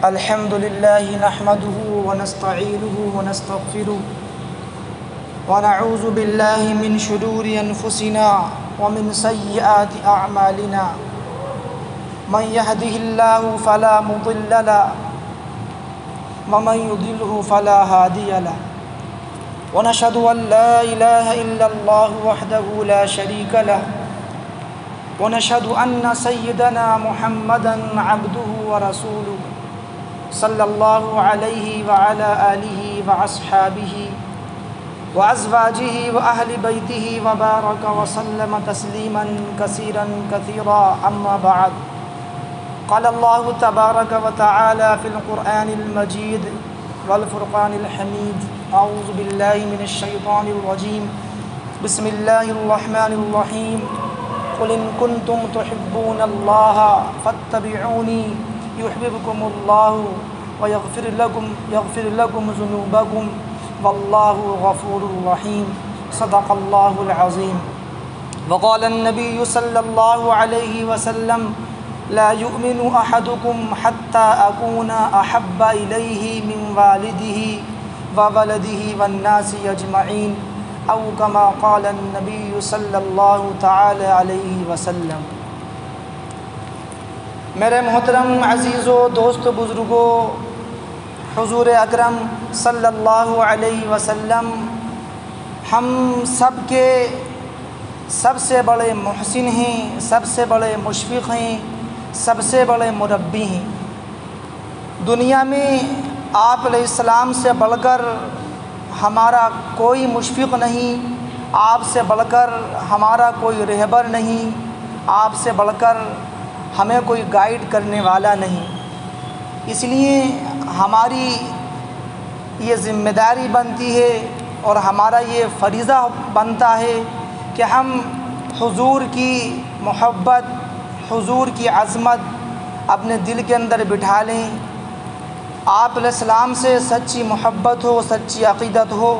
الحمد لله نحمده ونستعينه ونستغفره ونعوذ بالله من شرور أنفسنا ومن سيئات أعمالنا من يهده الله فلا مضل له ومن يضلله فلا هادي له ونشهد أن لا إله إلا الله وحده لا شريك له ونشهد أن سيدنا محمدا عبده ورسوله صلى الله عليه وعلى آله وأصحابه وأزواجه وأهل بيته وبارك وسلم تسليما كثيرا كثيرا أما بعد قال الله تبارك وتعالى في القرآن المجيد والفرقان الحميد أعوذ بالله من الشيطان الرجيم بسم الله الرحمن الرحيم قل إن كنتم تحبون الله فاتبعوني يحببكم الله ويغفر لكم ذنوبكم والله غفور رحيم صدق الله العظيم وقال النبي صلى الله عليه وسلم لا يؤمن أحدكم حتى أكون أحب إليه من والده وولده والناس أجمعين أو كما قال النبي صلی اللہ تعالی علیہ وسلم۔ میرے محترم عزیزو دوست بزرگوں، حضور اکرم صلی اللہ علیہ وسلم ہم سب کے سب سے بڑے محسن ہیں، سب سے بڑے مشفق ہیں، سب سے بڑے مربی ہیں۔ دنیا میں آپ علیہ السلام سے بڑھ کر ہمارا کوئی مشفق نہیں، آپ سے بڑھ کر ہمارا کوئی رہبر نہیں، آپ سے بڑھ کر ہمیں کوئی گائیڈ کرنے والا نہیں۔ اس لیے ہماری یہ ذمہ داری بنتی ہے اور ہمارا یہ فریضہ بنتا ہے کہ ہم حضور کی محبت، حضور کی عظمت اپنے دل کے اندر بٹھا لیں۔ آپ علیہ السلام سے سچی محبت ہو، سچی عقیدت ہو،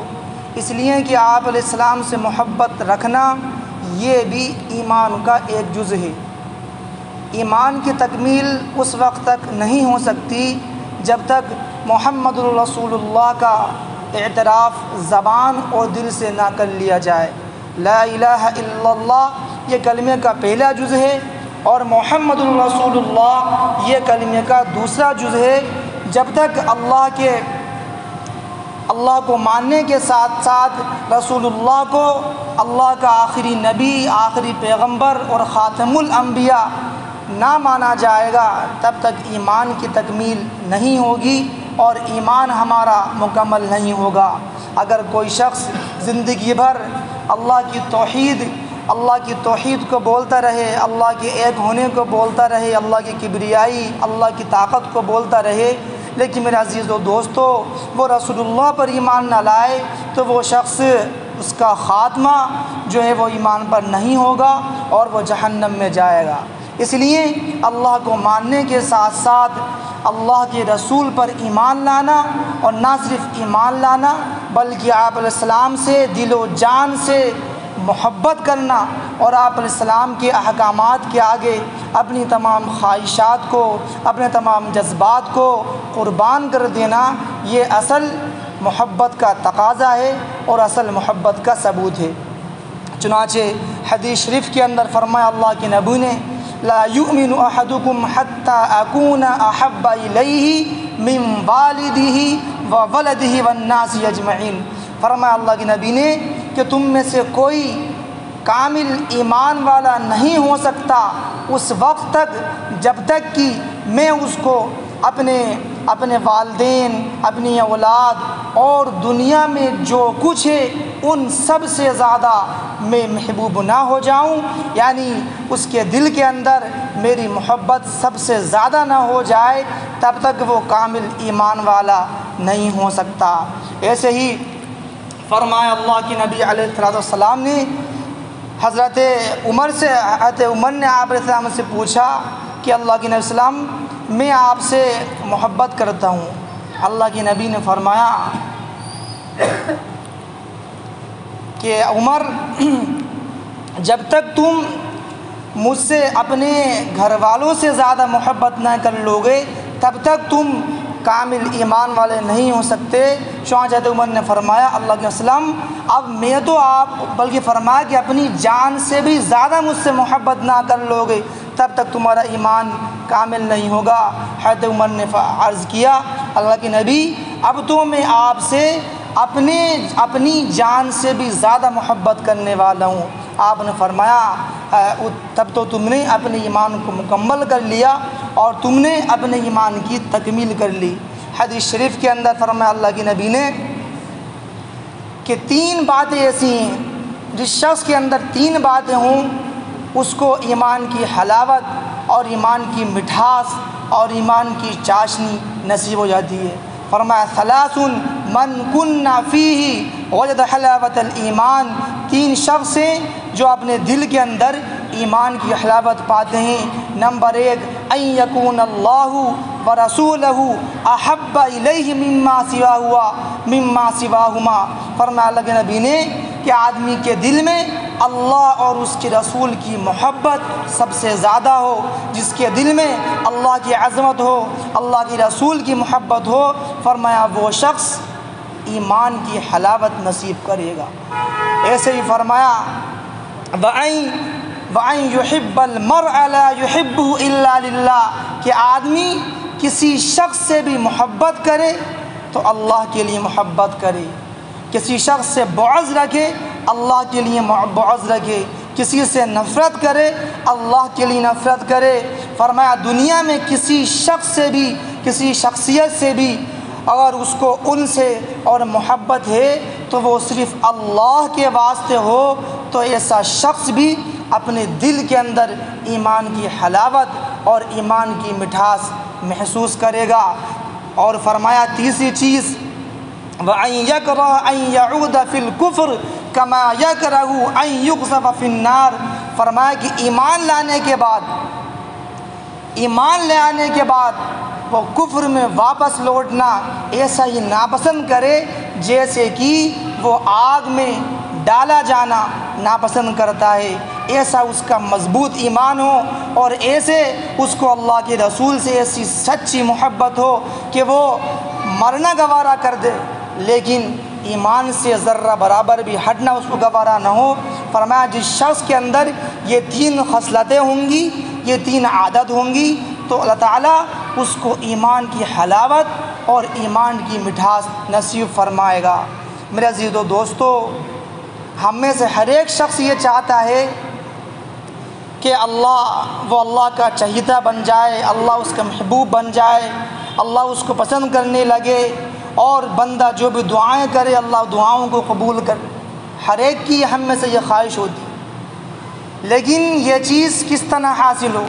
اس لیے کہ آپ علیہ السلام سے محبت رکھنا یہ بھی ایمان کا ایک جز ہے۔ ایمان کی تکمیل اس وقت تک نہیں ہو سکتی جب تک محمد الرسول اللہ کا اعتراف زبان اور دل سے نہ کر لیا جائے۔ لا الہ الا اللہ یہ کلمے کا پہلا جز ہے اور محمد الرسول اللہ یہ کلمے کا دوسرا جز ہے۔ جب تک اللہ کو ماننے کے ساتھ ساتھ رسول اللہ کو اللہ کا آخری نبی، آخری پیغمبر اور خاتم الانبیاء نہ مانا جائے گا، تب تک ایمان کی تکمیل نہیں ہوگی اور ایمان ہمارا مکمل نہیں ہوگا۔ اگر کوئی شخص زندگی بھر اللہ کی توحید کو بولتا رہے، اللہ کے ایک ہونے کو بولتا رہے، اللہ کی کبریائی، اللہ کی طاقت کو بولتا رہے، لیکن میرے عزیز و دوستو وہ رسول اللہ پر ایمان نہ لائے تو وہ شخص، اس کا خاتمہ جو ہے وہ ایمان پر نہیں ہوگا اور وہ جہنم میں جائے گا۔ اس لیے اللہ کو ماننے کے ساتھ ساتھ اللہ کے رسول پر ایمان لانا، اور نہ صرف ایمان لانا بلکہ آپ علیہ السلام سے دل و جان سے محبت کرنا اور آپ علیہ السلام کے احکامات کے آگے اپنی تمام خواہشات کو، اپنے تمام جذبات کو قربان کر دینا، یہ اصل محبت کا تقاضا ہے اور اصل محبت کا ثبوت ہے۔ چنانچہ حدیث شریف کے اندر فرمایا اللہ کے نبی نے لا یؤمن احدکم حتی اکون احب الیہ من والدہ وولدہ والناس اجمعین۔ فرمایا اللہ کے نبی نے کہ تم میں سے کوئی کامل ایمان والا نہیں ہو سکتا اس وقت تک جب تک کہ میں اس کو اپنے والدین، اپنی اولاد اور دنیا میں جو کچھ ہے ان سب سے زیادہ میں محبوب نہ ہو جاؤں، یعنی اس کے دل کے اندر میری محبت سب سے زیادہ نہ ہو جائے، تب تک وہ کامل ایمان والا نہیں ہو سکتا۔ ایسے ہی فرمایا اللہ کے نبی علیہ السلام نے حضرت عمر نے آپ علیہ السلام سے پوچھا کہ اللہ کے نبی علیہ السلام میں آپ سے محبت کرتا ہوں۔ اللہ کے نبی نے فرمایا کہ عمر جب تک تم مجھ سے اپنے گھر والوں سے زیادہ محبت نہ کر لو گے تب تک تم کامل ایمان والے نہیں ہو سکتے۔ چنانچہ حضرت عمر نے فرمایا اللہ کے وسلم اب میں تو آپ بلکہ فرمایا کہ اپنی جان سے بھی زیادہ مجھ سے محبت نہ کر لو گے تب تک تمہارا ایمان کامل نہیں ہوگا۔ حضرت عمر نے عرض کیا اللہ کے نبی اب تو میں آپ سے اپنی جان سے بھی زیادہ محبت کرنے والا ہوں۔ آپ نے فرمایا تب تو تم نے اپنے ایمان کو مکمل کر لیا اور تم نے اپنے ایمان کی تکمیل کر لی۔ حدیث شریف کے اندر فرمایا اللہ کے نبی نے کہ 3 باتیں ایسی ہیں جس شخص کے اندر 3 باتیں ہوں اس کو ایمان کی حلاوت اور ایمان کی مٹھاس اور ایمان کی چاشنی نصیب ہو جاتی ہے۔ فرمایا ثلاث من کن فیہ وجد حلاوت الایمان، 3 شخص ہیں جو اپنے دل کے اندر ایمان کی حلاوت پاتے ہیں۔ نمبر 1 ان یکون اللہ ورسولہ احب الیہ مما سواہما۔ فرمایا اللہ کے نبی نے کہ آدمی کے دل میں اللہ اور اس کے رسول کی محبت سب سے زیادہ ہو، جس کے دل میں اللہ کی عظمت ہو، اللہ کے رسول کی محبت ہو، فرمایا وہ شخص ایمان کی حلاوت نصیب کرے گا۔ ایسے ہی فرمایا وَأَن يُحِبَّ الْمَرْءَ لَا يُحِبُّهُ إِلَّا لِلَّهِ، کہ آدمی کسی شخص سے بھی محبت کرے تو اللہ کے لیے محبت کرے، کسی شخص سے بغض رکھے اللہ کے لیے بغض رکھے، کسی سے نفرت کرے اللہ کے لیے نفرت کرے۔ فرمایا دنیا میں کسی شخص سے بھی کسی شخصیت سے بھی اگر اس کو ان سے اور محبت ہے تو وہ صرف اللہ کے واسطے ہو تو ایسا شخص بھی اپنے دل کے اندر ایمان کی حلاوت اور ایمان کی مٹھاس محسوس کرے گا۔ اور فرمایا تیسری چیز وَأَن يَكْرَهَ أَن يَعُودَ فِي الْكُفْرِ كَمَا يَكْرَهُ أَن يُقْذَفَ فِي النَّارِ۔ فرمایا کہ ایمان لانے کے بعد وہ کفر میں واپس لوٹنا ایسا ہی ناپسند کرے جیسے کہ وہ آگ میں ڈالا جانا ناپسند کرتا ہے، ایسا اس کا مضبوط ایمان ہو اور ایسے اس کو اللہ کے رسول سے ایسی سچی محبت ہو کہ وہ مرنا گوارا کر دے لیکن ایمان سے ذرہ برابر بھی ہٹنا اس کو گوارا نہ ہو۔ فرمایا جس شخص کے اندر یہ 3 خصلتیں ہوں گی، یہ 3 عادت ہوں گی تو اللہ تعالیٰ اس کو ایمان کی حلاوت اور ایمان کی مٹھاس نصیب فرمائے گا۔ میرے عزیز و دوستو، ہم میں سے ہر ایک شخص یہ چاہتا ہے کہ وہ اللہ کا چہیتا بن جائے، اللہ اس کا محبوب بن جائے، اللہ اس کو پسند کرنے لگے اور بندہ جو بھی دعائیں کرے اللہ دعاؤں کو قبول کر۔ ہر ایک کی ہم میں سے یہ خواہش ہوتی ہے، لیکن یہ چیز کس طرح حاصل ہو؟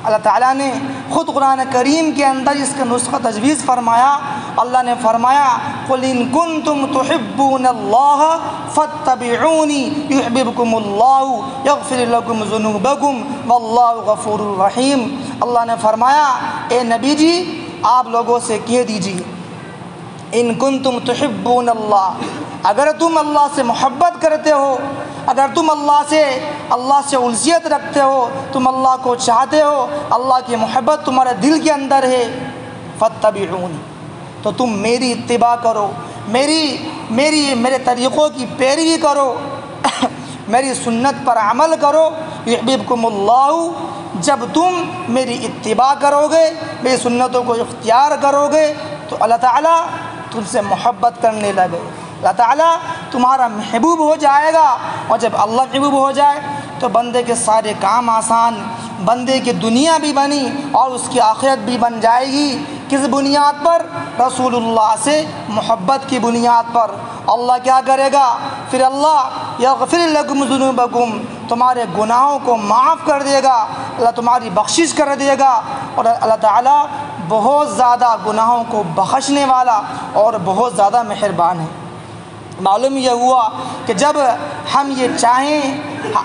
اللہ تعالیٰ نے خود قرآن کریم کے اندر اس کا نسخہ تجویز فرمایا۔ اللہ نے فرمایا قُلْ إِن كُنتُمْ تُحِبُّونَ اللَّهَ فَاتَّبِعُونِي يُحْبِبْكُمُ اللَّهُ يَغْفِرْ لَكُمْ ذُنُوبَكُمْ وَاللَّهُ غَفُورٌ رَحِيمٌ۔ اللہ نے فرمایا اے نبی جی آپ لوگوں سے کہہ دیجیے ان کنتم تحبون اللہ، اگر تم اللہ سے محبت کرتے ہو، اگر تم اللہ سے الفیت رکھتے ہو، تم اللہ کو چاہتے ہو، اللہ کی محبت تمہارے دل کے اندر ہے، فاتبعونی، تو تم میری اتباع کرو، میرے طریقوں کی پیروی کرو، میری سنت پر عمل کرو۔ یحببکم اللہ، جب تم میری اتباع کرو گے، میری سنتوں کو اختیار کرو گے تو اللہ تعالیٰ تم سے محبت کرنے لگے، اللہ تعالیٰ تمہارا محبوب ہو جائے گا، اور جب اللہ محبوب ہو جائے تو بندے کے سارے کام آسان، بندے کی دنیا بھی بنی اور اس کی آخرت بھی بن جائے گی۔ کس بنیاد پر؟ رسول اللہ سے محبت کی بنیاد پر۔ اللہ کیا کرے گا؟ پھر اللہ یغفر لکم ذنوبکم، تمہارے گناہوں کو معاف کر دے گا، اللہ تمہاری بخشش کر دے گا، اور اللہ تعالیٰ بہت زیادہ گناہوں کو بخشنے والا اور بہت زیادہ مہربان ہے۔ معلوم یہ ہوا کہ جب ہم یہ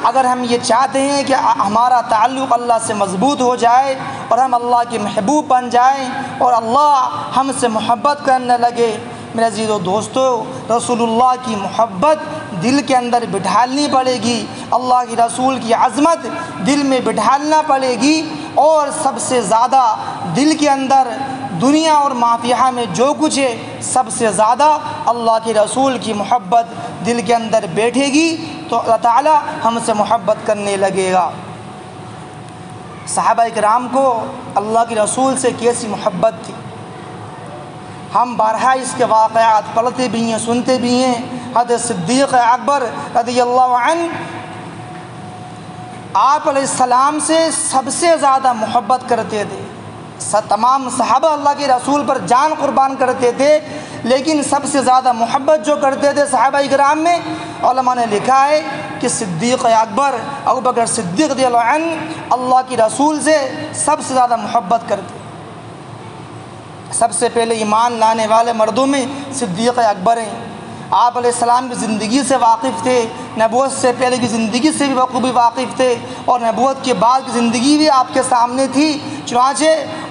اگر ہم یہ چاہتے ہیں کہ ہمارا تعلق اللہ سے مضبوط ہو جائے اور ہم اللہ کے محبوب بن جائیں اور اللہ ہم سے محبت کرنے لگے، میرے عزیز و دوستو، رسول اللہ کی محبت دل کے اندر بٹھالنی پڑے گی، اللہ کی رسول کی عظمت دل میں بٹھالنا پڑے گی، اور سب سے زیادہ دل کے اندر دنیا اور ما فیہا میں جو کچھ ہے سب سے زیادہ اللہ کے رسول کی محبت دل کے اندر بیٹھے گی تو اللہ تعالی ہم سے محبت کرنے لگے گا۔ صحابہ کرام کو اللہ کے رسول سے کیسی محبت تھی، ہم بارہا اس کے واقعات پڑھتے بھی ہیں، سنتے بھی ہیں۔ حضرت صدیق اکبر رضی اللہ عنہ آپ علیہ السلام سے سب سے زیادہ محبت کرتے تھے، تمام صحابہ اللہ کے رسول پر جان قربان کرتے تھے، لیکن سب سے زیادہ محبت جو کرتے تھے صحابہ کرام میں، علماء نے لکھا ہے کہ صدیق اکبر ابوبکر صدیق رضی اللہ عنہ اللہ کے رسول سے سب سے زیادہ محبت کرتے۔ سب سے پہلے ایمان لانے والے مردوں میں صدیق اکبر ہیں۔ آپ علیہ السلام کی زندگی سے واقف تھے، نبوت سے پہلے کی زندگی سے بھی بخوبی واقف تھے، اور نبوت کے بعد کی زندگی بھی آپ کے سامنے تھی، چنانچہ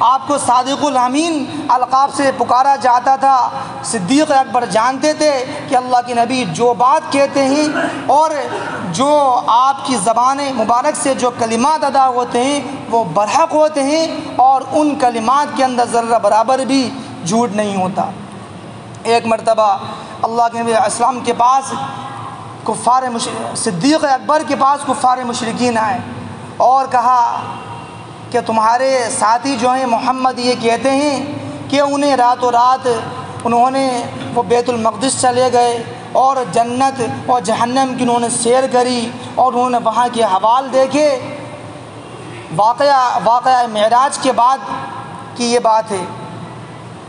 آپ کو صادق الامین القاب سے پکارا جاتا تھا۔ صدیق اکبر جانتے تھے کہ اللہ کے نبی جو بات کہتے ہیں اور جو آپ کی زبان مبارک سے جو کلمات ادا ہوتے ہیں وہ برحق ہوتے ہیں، اور ان کلمات کے اندر ذرہ برابر بھی جھوٹ نہیں ہوتا۔ ایک مرتبہ اللہ کے نبی علیہ السلام کے پاس صدیق اکبر کے پاس کفار مشرکین آئے اور کہا کہ تمہارے ساتھی جو ہیں محمد یہ کہتے ہیں کہ انہیں راتوں رات انہوں نے وہ بیت المقدس چلے گئے اور جنت اور جہنم کی انہوں نے سیر کری اور انہوں نے وہاں کے حوال دیکھے۔ واقعہ معراج کے بعد کی یہ بات ہے۔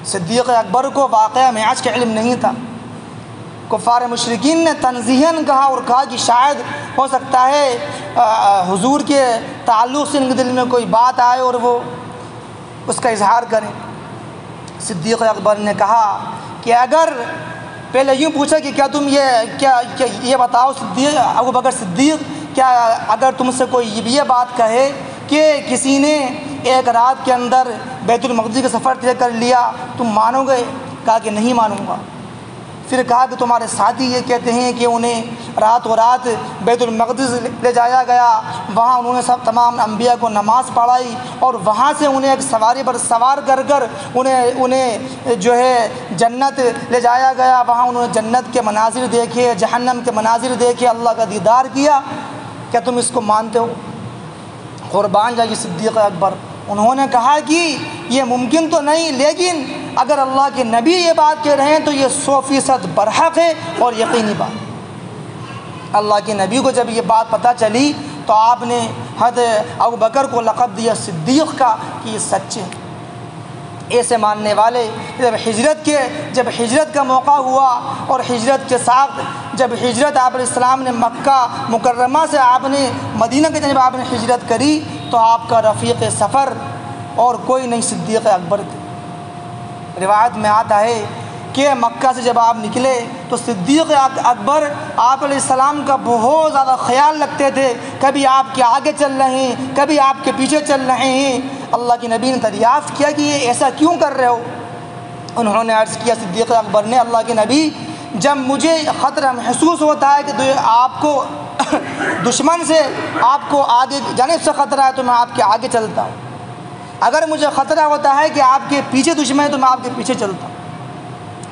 صدیق اکبر کو واقعہ معراج کا علم نہیں تھا۔ کفار مشرکین نے تنزیہاً کہا اور کہا کہ شاید ہو سکتا ہے حضور کے تعلق سے ان کے دل میں کوئی بات آئے اور وہ اس کا اظہار کریں۔ صدیق اکبر نے کہا کہ اگر پہلے یوں پوچھا کہ کیا تم یہ بتاؤ صدیق ابوبکر صدیق، کیا اگر تم سے کوئی یہ بات کہے کہ کسی نے ایک رات کے اندر بیت المقدس کا سفر طے کر لیا، تم مانو گے؟ کہا کہ نہیں مانوں گا۔ پھر کہا کہ تمہارے ساتھی یہ کہتے ہیں کہ انہیں راتوں رات بیت المقدس لے جایا گیا، وہاں انہوں نے تمام انبیاء کو نماز پڑھائی اور وہاں سے انہیں ایک سواری پر سوار کر انہیں جو ہے جنت لے جایا گیا، وہاں انہوں نے جنت کے مناظر دیکھے، جہنم کے مناظر دیکھے، اللہ کا دیدار کیا، کیا تم اس کو مانتے ہو؟ قربان جائے صدیق اکبر، انہوں نے کہا کہ یہ ممکن تو نہیں، لیکن اگر اللہ کے نبی یہ بات کہہ رہے ہیں تو یہ 100% برحق ہے اور یقینی بات۔ اللہ کے نبی کو جب یہ بات پتہ چلی تو آپ نے حضرت ابوبکر کو لقب دیا صدیق کا کہ یہ سچے ہیں۔ ایسے ماننے والے جب ہجرت کا موقع ہوا اور ہجرت کے ساتھ جب ہجرت آپ علیہ السلام نے مکہ مکرمہ سے آپ نے مدینہ کی جانب آپ نے ہجرت کری تو آپ کا رفیق سفر اور کوئی نہیں صدیق اکبر تھے۔ روایت میں آتا ہے کہ مکہ سے جب آپ نکلے تو صدیق اکبر آپ علیہ السلام کا بہت زیادہ خیال رکھتے تھے، کبھی آپ کے آگے چل رہے ہیں، کبھی آپ کے پیچھے چل رہے ہیں۔ اللہ کے نبی نے دریافت کیا کہ یہ ایسا کیوں کر رہے ہو؟ انہوں نے عرض کیا صدیق اکبر نے، اللہ کے نبی جب مجھے خطرہ محسوس ہوتا ہے کہ آپ کو دشمن سے آپ کو آگے جانب سے خطرہ ہے تو میں آپ کے آگے چلتا ہوں، اگر مجھے خطرہ ہوتا ہے کہ آپ کے پیچھے دشمن ہے تو میں آپ کے پیچھے چلتا ہوں۔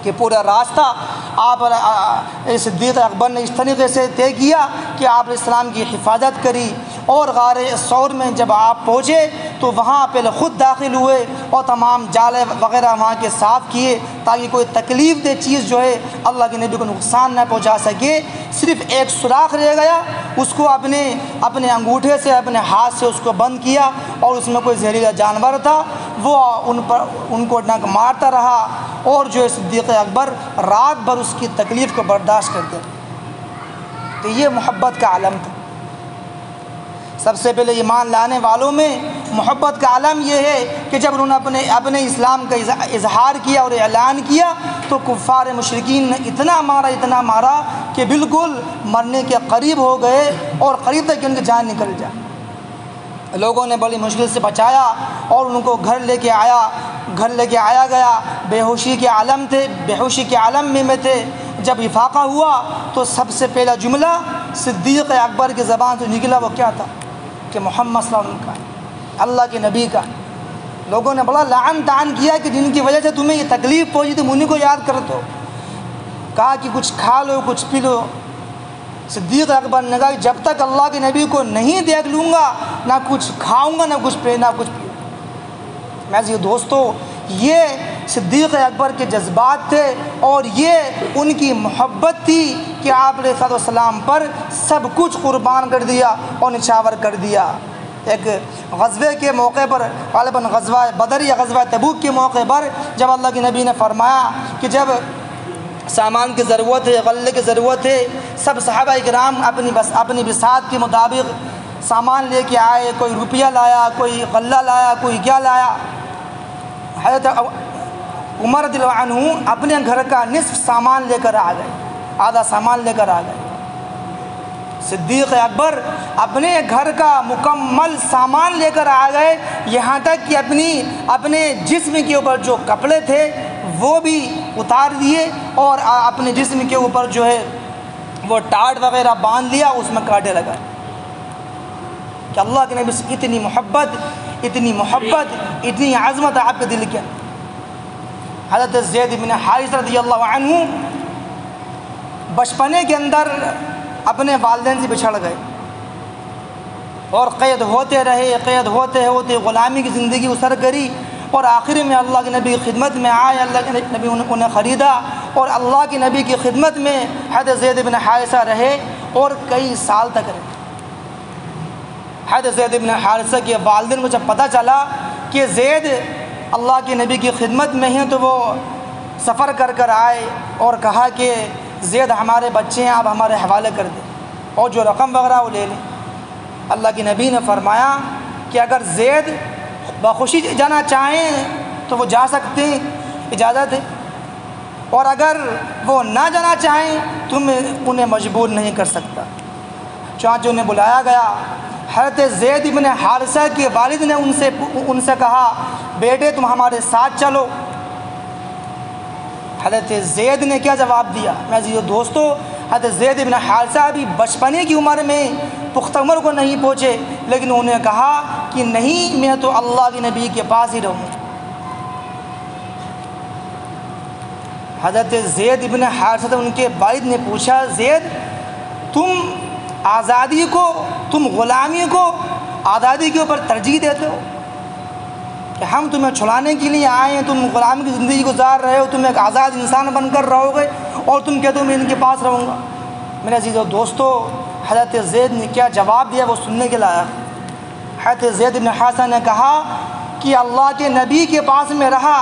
کہ پورا راستہ آپ صدیق اکبر نے اس طریقے سے طے کیا کہ آپ علیہ السلام کی حفاظت کری، اور غار ثور میں جب آپ پہنچے تو وہاں پہلے خود داخل ہوئے اور تمام جالے وغیرہ وہاں کے صاف کیے تاکہ کوئی تکلیف دہ چیز جو ہے اللہ کے نبی کو نقصان نہ پہنچا سکے۔ صرف ایک سوراخ رہ گیا، اس کو اپنے انگوٹھے سے اپنے ہاتھ سے اس کو بند کیا، اور اس میں کوئی زہریلا جانور تھا وہ ان کو ڈنک مارتا رہا، اور جو ہے صدیق اکبر رات بھر اس کی تکلیف کو برداشت کرتے رہے۔ تو یہ محبت کا عالم تھا۔ سب سے پہلے ایمان لانے والوں میں محبت کا عالم یہ ہے کہ جب انہوں نے اپنے اسلام کا اظہار کیا اور اعلان کیا تو کفار مشرکین نے اتنا مارا کہ بالکل مرنے کے قریب ہو گئے، اور قریب تک کہ ان کی جان نکل جائے۔ لوگوں نے بڑی مشکل سے بچایا اور ان کو گھر لے کے آیا، گھر لے کے آیا گیا، بے ہوشی کے عالم تھے، بے ہوشی کے عالم میں تھے۔ جب افاقہ ہوا تو سب سے پہلا جملہ صدیق اکبر کی زبان سے نکلا، وہ کیا تھا کہ محمد صلی اللہ علیہ وسلم کا، اللہ کے نبی کا۔ لوگوں نے بڑا لعن طعن کیا کہ جن کی وجہ سے تمہیں یہ تکلیف پہنچی تم انہیں کو یاد کرتے ہو۔ کہا کہ کچھ کھا لو، کچھ پی لو۔ صدیق اکبر نے کہا کہ جب تک اللہ کے نبی کو نہیں دیکھ لوں گا نہ کچھ کھاؤں گا نہ کچھ پیوں۔ میں دوستو، یہ صدیق اکبر کے جذبات تھے اور یہ ان کی محبت تھی کہ آپ علیہ السلام پر سب کچھ قربان کر دیا اور نچھاور کر دیا۔ ایک غزوے کے موقع پر، غالباً غزوہ بدر یا غزوہ تبوک کے موقع پر، جب اللہ کے نبی نے فرمایا کہ جب سامان کی ضرورت ہے، غلے کی ضرورت ہے، سب صحابہ کرام اپنی بساط کے مطابق سامان لے کے آئے، کوئی روپیہ لایا، کوئی غلہ لایا، کوئی کیا لایا۔ حضرت عمر رضی اللہ عنہ اپنے گھر کا نصف سامان لے کر آ گئے، آدھا سامان لے کر آ گئے۔ صدیق اکبر اپنے گھر کا مکمل سامان لے کر آ گئے، یہاں تک کہ اپنے جسم کے اوپر جو کپڑے تھے وہ بھی اتار دیے اور اپنے جسم کے اوپر جو ہے وہ ٹاٹ وغیرہ باندھ لیا، اس میں کانٹے لگا کہ اللہ کے نبی سے اتنی محبت، اتنی عظمت آپ کے دل کے۔ حضرت زید بن حارثہ رضی اللہ عنہ بچپنے کے اندر اپنے والدین سے بچھڑ گئے اور قید ہوتے رہے، غلامی کی زندگی بسر کری اور آخر میں اللہ کے نبی کی خدمت میں آئے، اللہ کے نبی انہیں خریدا اور اللہ کے نبی کی خدمت میں حضرت زید بن حارثہ رہے اور کئی سال تک رہے۔ حضرت زید بن حارثہ کے والدین کو جب پتہ چلا کہ زید اللہ کے نبی کی خدمت میں ہیں تو وہ سفر کر آئے اور کہا کہ زید ہمارے بچے ہیں، آپ ہمارے حوالے کر دیں اور جو رقم وغیرہ وہ لے لیں۔ اللہ کے نبی نے فرمایا کہ اگر زید بخوشی جانا چاہیں تو وہ جا سکتے ہیں، اجازت ہے، اور اگر وہ نہ جانا چاہیں تو میں انہیں مجبور نہیں کر سکتا۔ چنانچہ انہیں بلایا گیا۔ حضرت زید بن حارثہ کے والد نے ان سے کہا بیٹے تم ہمارے ساتھ چلو۔ حضرت زید نے کیا جواب دیا؟ میں دوستو، حضرت زید بن حارثہ بھی بچپنے کی عمر میں پختہ عمر کو نہیں پہنچے، لیکن انہوں نے کہا کہ نہیں، میں تو اللہ کے نبی کے پاس ہی رہوں۔ حضرت زید بن حارثہ ان کے والد نے پوچھا زید تم آزادی کو، تم غلامی کو آزادی کے اوپر ترجیح دیتے ہو کہ ہم تمہیں چھڑانے کے لیے آئے ہیں، تم غلامی کی زندگی گزار رہے ہو، تم ایک آزاد انسان بن کر رہو گے اور تم کہتے ہو میں ان کے پاس رہوں گا۔ میرے عزیز و دوستو، حضرت زید نے کیا جواب دیا وہ سننے کے لائق۔ حضرت زید بن حارثہ نے کہا کہ اللہ کے نبی کے پاس میں رہا،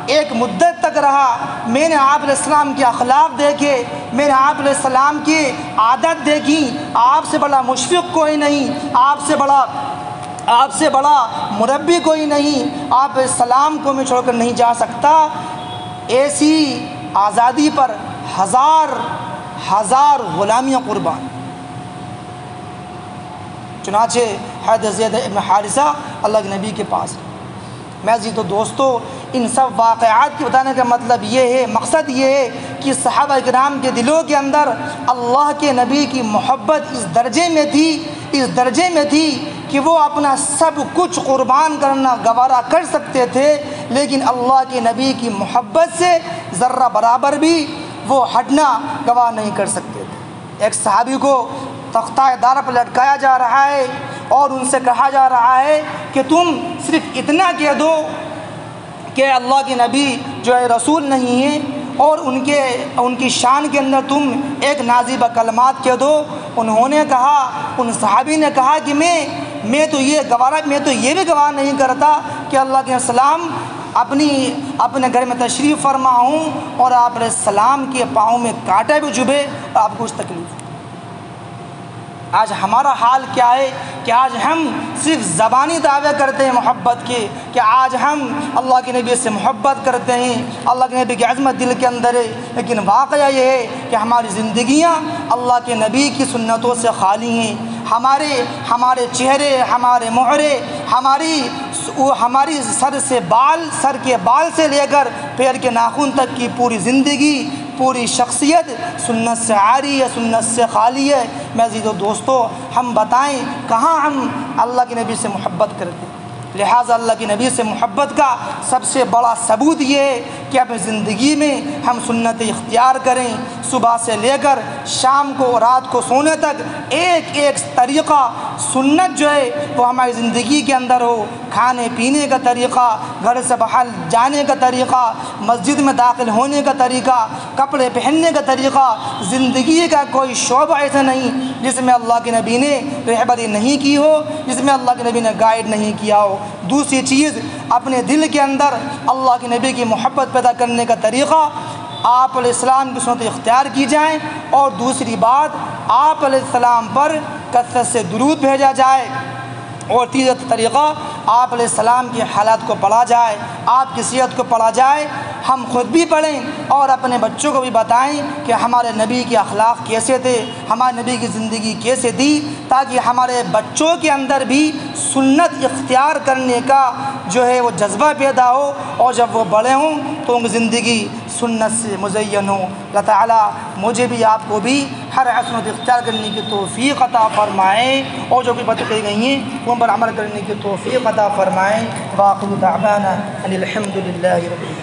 ایک مدت تک رہا، میں نے آپ علیہ السلام کے اخلاق دیکھے، میں نے آپ علیہ السلام کی عادت دیکھی، آپ سے بڑا مشفق کوئی نہیں، آپ سے بڑا مربی کوئی نہیں، آپ علیہ السلام کو میں چھوڑ کر نہیں جا سکتا۔ ایسی آزادی پر ہزار غلامیاں قربان۔ چنانچہ حضرت زید بن حارثہ اللہ کے نبی کے پاس۔ میں تو دوستو ان سب واقعات کے بتانے کا مطلب یہ ہے، مقصد یہ ہے کہ صحابہ کرام کے دلوں کے اندر اللہ کے نبی کی محبت اس درجے میں تھی کہ وہ اپنا سب کچھ قربان کرنا گوارا کر سکتے تھے، لیکن اللہ کے نبی کی محبت سے ذرہ برابر بھی وہ ہٹنا گوارا نہیں کر سکتے تھے۔ ایک صحابی کو تختہ دار پر لٹکایا جا رہا ہے اور ان سے کہا جا رہا ہے کہ تم صرف اتنا کہہ دو کہ اللہ کے نبی جو ہے رسول نہیں ہیں اور ان کی شان کے اندر تم ایک نازیبہ کلمات کہہ دو۔ انہوں نے کہا، ان صحابی نے کہا کہ میں تو یہ بھی گوارا نہیں کرتا کہ اللہ کے السلام اپنے گھر میں تشریف فرما ہوں اور آپ علیہ السلام کے پاؤں میں کانٹا بھی چبھے اور آپ کو کچھ تکلیف۔ آج ہمارا حال کیا ہے کہ آج ہم صرف زبانی دعوے کرتے ہیں محبت کے، کہ آج ہم اللہ کے نبی سے محبت کرتے ہیں، اللہ کے نبی کی عظمت دل کے اندر ہے، لیکن واقعہ یہ ہے کہ ہماری زندگیاں اللہ کے نبی کی سنتوں سے خالی ہیں۔ ہمارے چہرے، ہمارے مہرے، ہماری سر کے بال سے لے کر پیر کے ناخن تک کی پوری زندگی، پوری شخصیت سنت سے عاری ہے، سنت سے خالی ہے۔ میں عزیزو دوستو، ہم بتائیں کہاں ہم اللہ کے نبی سے محبت کرتے ہیں؟ لہٰذا اللہ کے نبی سے محبت کا سب سے بڑا ثبوت یہ ہے کہ اپنی زندگی میں ہم سنت اختیار کریں۔ صبح سے لے کر شام کو، رات کو سونے تک ایک ایک طریقہ سنت جو ہے وہ ہماری زندگی کے اندر ہو۔ کھانے پینے کا طریقہ، گھر سے باہر جانے کا طریقہ، مسجد میں داخل ہونے کا طریقہ، کپڑے پہننے کا طریقہ، زندگی کا کوئی شعبہ ایسا نہیں جس میں اللہ کے نبی نے رہبری نہیں کی ہو، جس میں اللہ کے نبی نے گائیڈ نہیں کیا ہو۔ دوسری چیز، اپنے دل کے اندر اللہ کے نبی کی محبت پیدا کرنے کا طریقہ، آپ علیہ السلام کی سنت اختیار کی جائیں، اور دوسری بات، آپ علیہ السلام پر کثرت سے درود بھیجا جائے، اور تیسرا طریقہ، آپ علیہ السلام کی حالات کو پڑھا جائے، آپ کی سیرت کو پڑھا جائے۔ ہم خود بھی پڑھیں اور اپنے بچوں کو بھی بتائیں کہ ہمارے نبی کے اخلاق کیسے تھے، ہمارے نبی کی زندگی کیسے تھی، تاکہ ہمارے بچوں کے اندر بھی سنت اختیار کرنے کا جو ہے وہ جذبہ پیدا ہو، اور جب وہ بڑے ہوں تو ان کی زندگی سنت سے مزین ہو۔ اللہ تعالیٰ مجھے بھی آپ کو بھی ہر سنت اختیار کرنے کی توفیق عطا فرمائے، اور جو بھی باتیں کہی گئی ہیں وہ پر عمل کرنے کی توفیق عطا فرمائے۔ وآخر دعوانا ان الحمد للہ رب العالمین۔